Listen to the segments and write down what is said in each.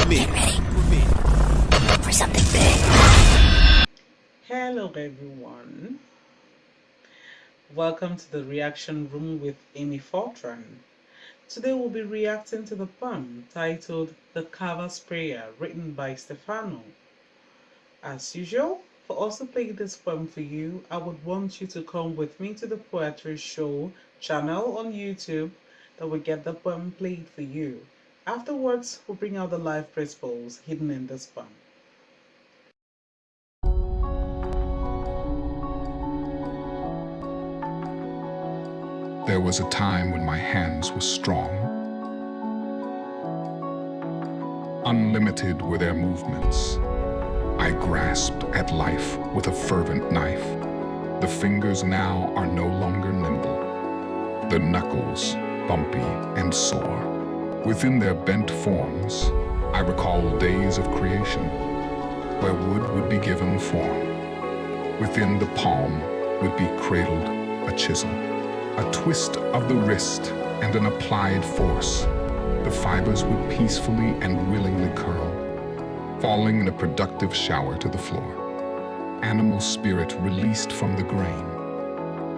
Get ready for something big. Hello everyone. Welcome to the reaction room with Amy Fortran. Today we'll be reacting to the poem titled The Carver's Prayer, written by Stefano. As usual, for us to play this poem for you, I would want you to come with me to the Poetry Show channel on YouTube that will get the poem played for you. Afterwards, we'll bring out the life principles hidden in this poem. There was a time when my hands were strong. Unlimited were their movements. I grasped at life with a fervent knife. The fingers now are no longer nimble. The knuckles bumpy and sore. Within their bent forms, I recall days of creation, where wood would be given form. Within the palm would be cradled a chisel. A twist of the wrist and an applied force. The fibers would peacefully and willingly curl, falling in a productive shower to the floor. Animal spirit released from the grain.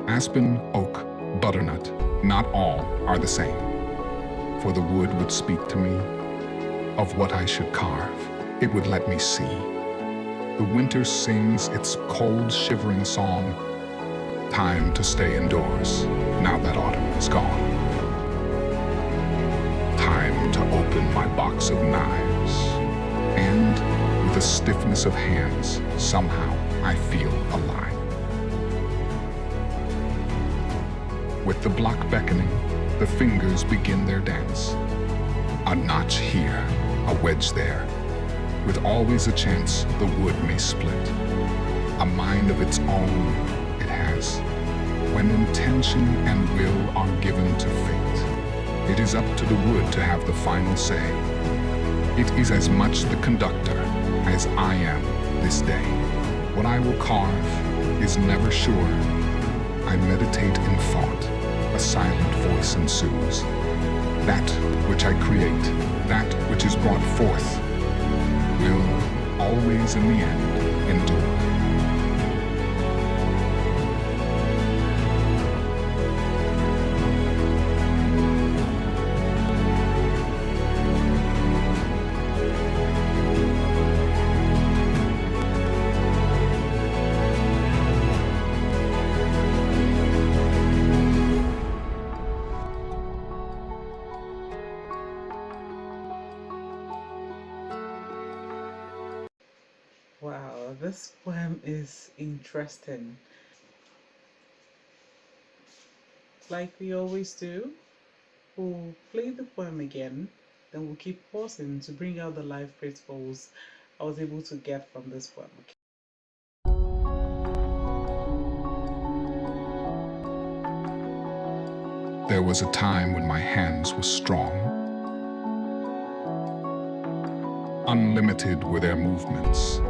Aspen, oak, butternut, not all are the same. For the wood would speak to me of what I should carve. It would let me see. The winter sings its cold, shivering song. Time to stay indoors, now that autumn is gone. Time to open my box of knives. And with a stiffness of hands, somehow I feel alive. With the block beckoning, the fingers begin their dance. A notch here, a wedge there. With always a chance the wood may split. A mind of its own it has. When intention and will are given to fate, it is up to the wood to have the final say. It is as much the conductor as I am this day. What I will carve is never sure. I meditate in thought, a silent voice ensues. That which I create, that which is brought forth, will always in the end endure. Wow, this poem is interesting. Like we always do, we'll play the poem again, then we'll keep pausing to bring out the life principles I was able to get from this poem. There was a time when my hands were strong. Unlimited were their movements.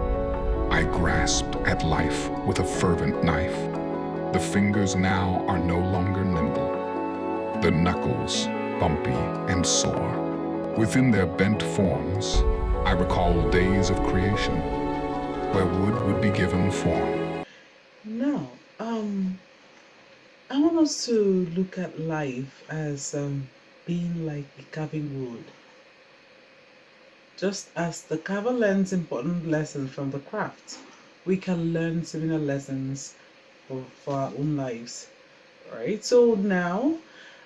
I grasped at life with a fervent knife. The fingers now are no longer nimble. The knuckles bumpy and sore. Within their bent forms, I recall days of creation, where wood would be given form. Now, I want us to look at life as being like a carving wood. Just as the carver learns important lessons from the craft, we can learn similar lessons for our own lives. Right? So now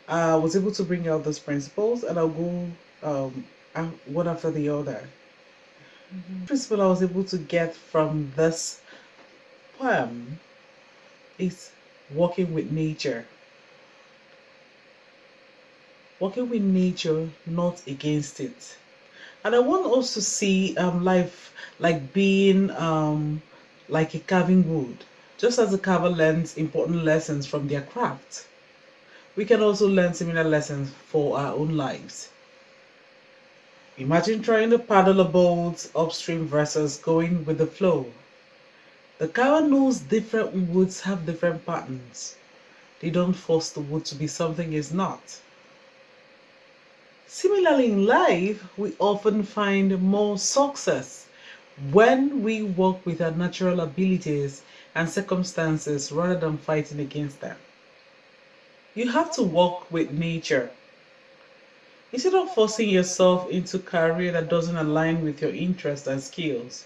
I was able to bring out those principles, and I'll go one after the other. Principle I was able to get from this poem is working with nature. Working with nature, not against it. And I want us to see life like being like a carving wood. Just as the carver learns important lessons from their craft, we can also learn similar lessons for our own lives. Imagine trying to paddle a boat upstream versus going with the flow. The carver knows different woods have different patterns. They don't force the wood to be something it's not. Similarly, in life, we often find more success when we work with our natural abilities and circumstances rather than fighting against them. You have to work with nature. Instead of forcing yourself into a career that doesn't align with your interests and skills,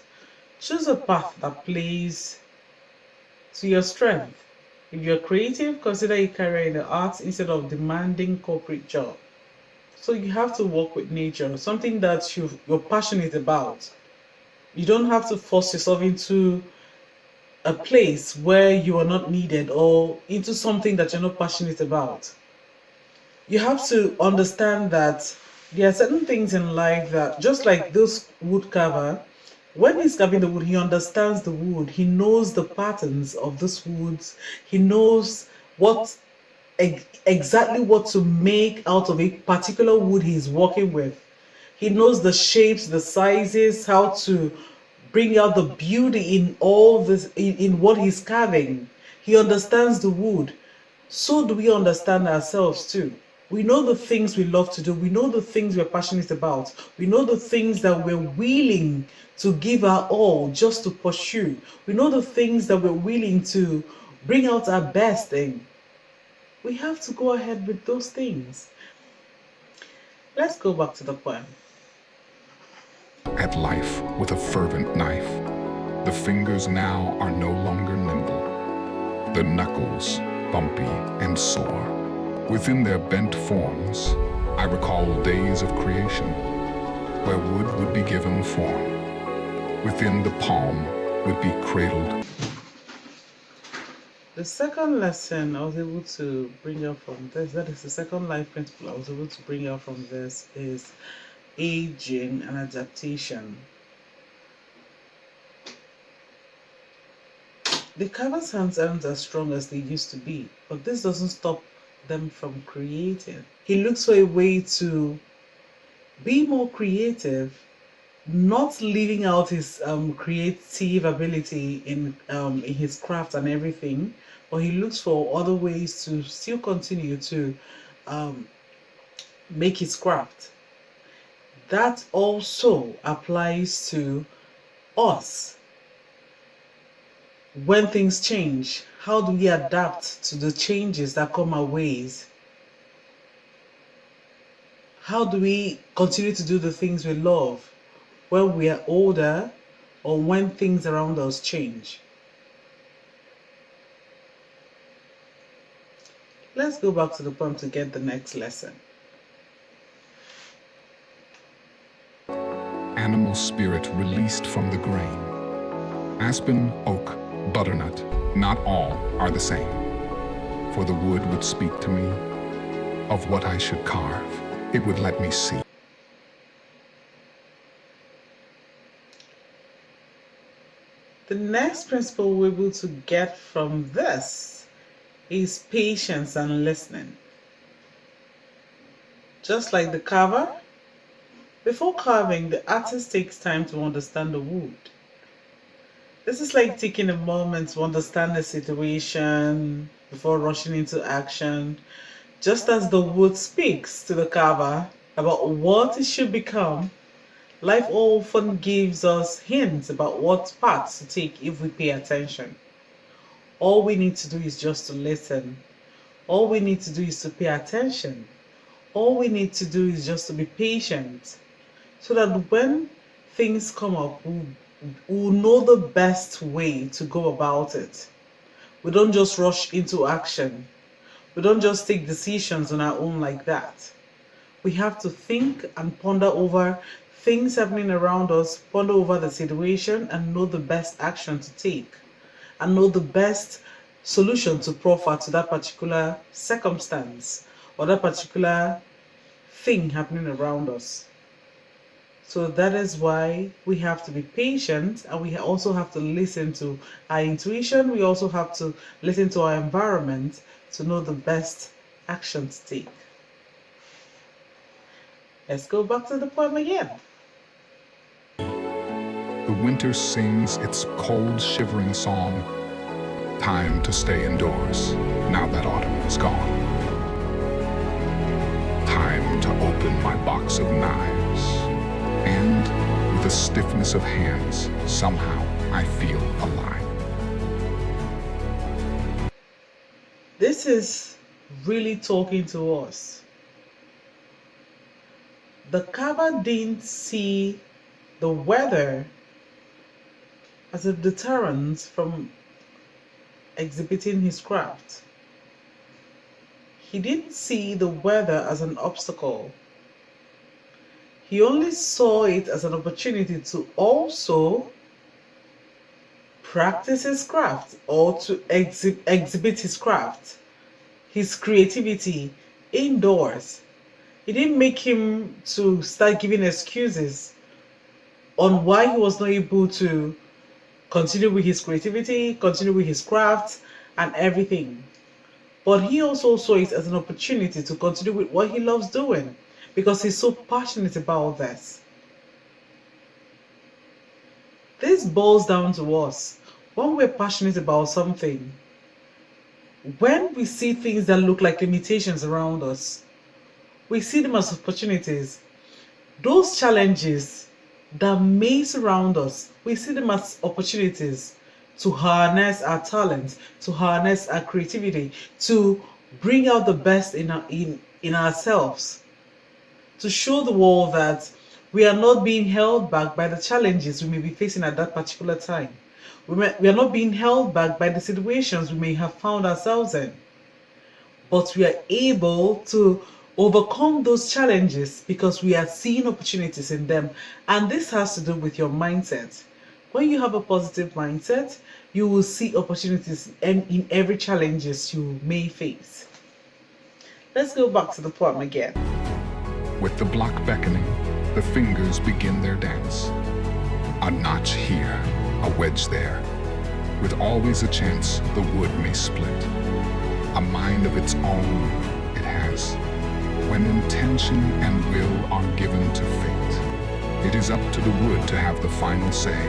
choose a path that plays to your strength. If you're creative, consider a career in the arts instead of demanding corporate job. So you have to work with nature, something that you're passionate about. You don't have to force yourself into a place where you are not needed or into something that you're not passionate about. You have to understand that there are certain things in life that, just like this wood carver, when he's carving the wood, he understands the wood, he knows the patterns of this woods, he knows what exactly what to make out of a particular wood he's working with. He knows the shapes, the sizes, how to bring out the beauty in all this, in what he's carving. He understands the wood. So do we understand ourselves too. We know the things we love to do. We know the things we're passionate about. We know the things that we're willing to give our all just to pursue. We know the things that we're willing to bring out our best in. We have to go ahead with those things. Let's go back to the poem. At life with a fervent knife. The fingers now are no longer nimble. The knuckles bumpy and sore. Within their bent forms, I recall days of creation, where wood would be given form. Within the palm would be cradled. The second lesson I was able to bring out from this, that is the second life principle I was able to bring out from this, is aging and adaptation. The carver's hands aren't as strong as they used to be, but this doesn't stop them from creating. He looks for a way to be more creative, not leaving out his creative ability in his craft and everything, but he looks for other ways to still continue to make his craft. That also applies to us. When things change, how do we adapt to the changes that come our ways? How do we continue to do the things we love when we are older or when things around us change? Let's go back to the poem to get the next lesson. Animal spirit released from the grain. Aspen, oak, butternut, not all are the same. For the wood would speak to me of what I should carve. It would let me see. The next principle we're able to get from this is patience and listening. Just like the carver, before carving, the artist takes time to understand the wood. This is like taking a moment to understand the situation before rushing into action. Just as the wood speaks to the carver about what it should become, life often gives us hints about what paths to take if we pay attention. All we need to do is just to listen. All we need to do is to pay attention. All we need to do is just to be patient, so that when things come up, we'll know the best way to go about it. We don't just rush into action. We don't just take decisions on our own like that. We have to think and ponder over things happening around us, ponder over the situation, and know the best action to take, and know the best solution to proffer to that particular circumstance or that particular thing happening around us. So that is why we have to be patient, and we also have to listen to our intuition. We also have to listen to our environment to know the best action to take. Let's go back to the poem again. The winter sings its cold, shivering song. Time to stay indoors, now that autumn is gone. Time to open open my box of knives. And with a stiffness of hands, somehow I feel alive. This is really talking to us. The carver didn't see the weather as a deterrent from exhibiting his craft. He didn't see the weather as an obstacle. He only saw it as an opportunity to also practice his craft or to exhibit his craft, his creativity indoors. It didn't make him to start giving excuses on why he was not able to continue with his creativity, continue with his craft and everything. But he also saw it as an opportunity to continue with what he loves doing because he's so passionate about this. This boils down to us. When we're passionate about something, when we see things that look like limitations around us, we see them as opportunities. Those challenges that may surround us, we see them as opportunities to harness our talents, to harness our creativity, to bring out the best in ourselves, to show the world that we are not being held back by the challenges we may be facing at that particular time. We are not being held back by the situations we may have found ourselves in, but we are able to overcome those challenges because we are seeing opportunities in them. And this has to do with your mindset. When you have a positive mindset, you will see opportunities in every challenges you may face. Let's go back to the poem again. With the block beckoning, the fingers begin their dance. A notch here, a wedge there. With always a chance the wood may split. A mind of its own it has. When intention and will are given to fate, it is up to the wood to have the final say.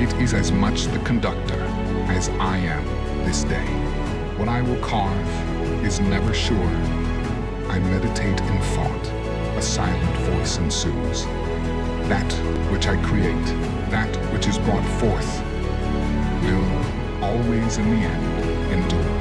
It is as much the conductor as I am this day. What I will carve is never sure. I meditate in thought, a silent voice ensues. That which I create, that which is brought forth, will always in the end endure.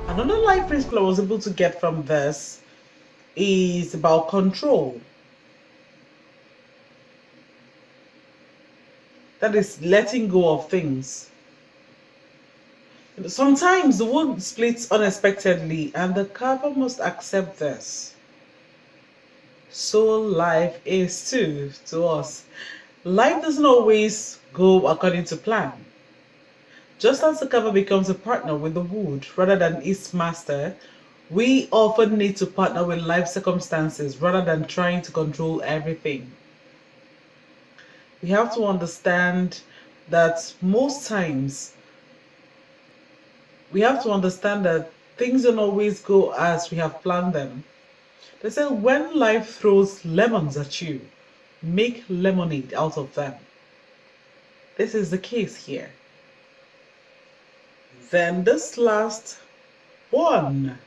Another life principle I was able to get from this is about control. That is letting go of things. Sometimes the wood splits unexpectedly and the carver must accept this. So life is too to us. Life doesn't always go according to plan. Just as the carver becomes a partner with the wood rather than its master, we often need to partner with life circumstances rather than trying to control everything. We have to understand that most times, we have to understand that things don't always go as we have planned them. They say when life throws lemons at you, make lemonade out of them. This is the case here. Then this last one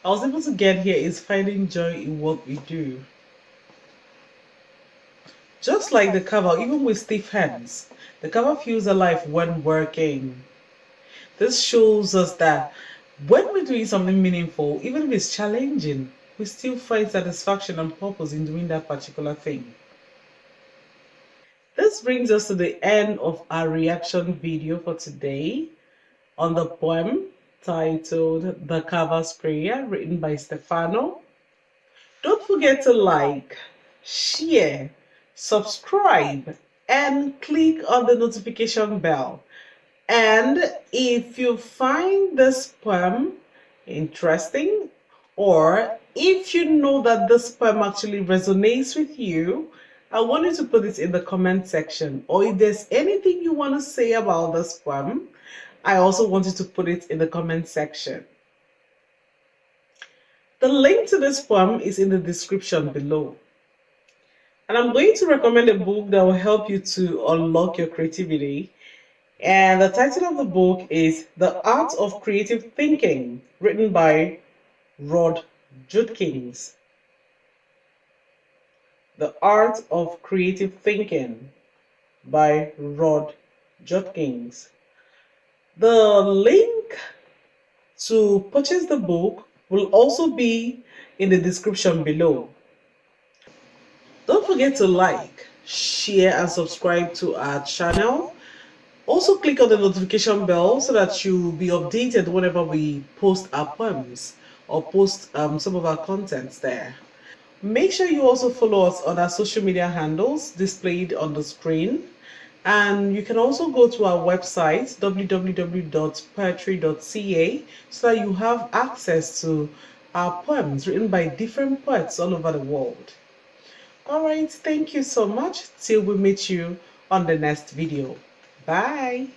I was able to get here is finding joy in what we do. Just like the carver, even with stiff hands, the carver feels alive when working. This shows us that when we're doing something meaningful, even if it's challenging, we still find satisfaction and purpose in doing that particular thing. This brings us to the end of our reaction video for today on the poem titled The Carver's Prayer, written by Stefano. Don't forget to like, share, subscribe, and click on the notification bell. And if you find this poem interesting, or if you know that this poem actually resonates with you, I want you to put it in the comment section. Or if there's anything you want to say about this poem, I also want you to put it in the comment section. The link to this poem is in the description below. And I'm going to recommend a book that will help you to unlock your creativity. And the title of the book is The Art of Creative Thinking, written by Rod Judkins. The Art of Creative Thinking by Rod Judkins. The link to purchase the book will also be in the description below. Don't forget to like, share, and subscribe to our channel. Also click on the notification bell so that you'll be updated whenever we post our poems or post some of our contents there. Make sure you also follow us on our social media handles displayed on the screen. And you can also go to our website www.poetry.ca so that you have access to our poems written by different poets all over the world. Alright, thank you so much. Till we meet you on the next video. Bye.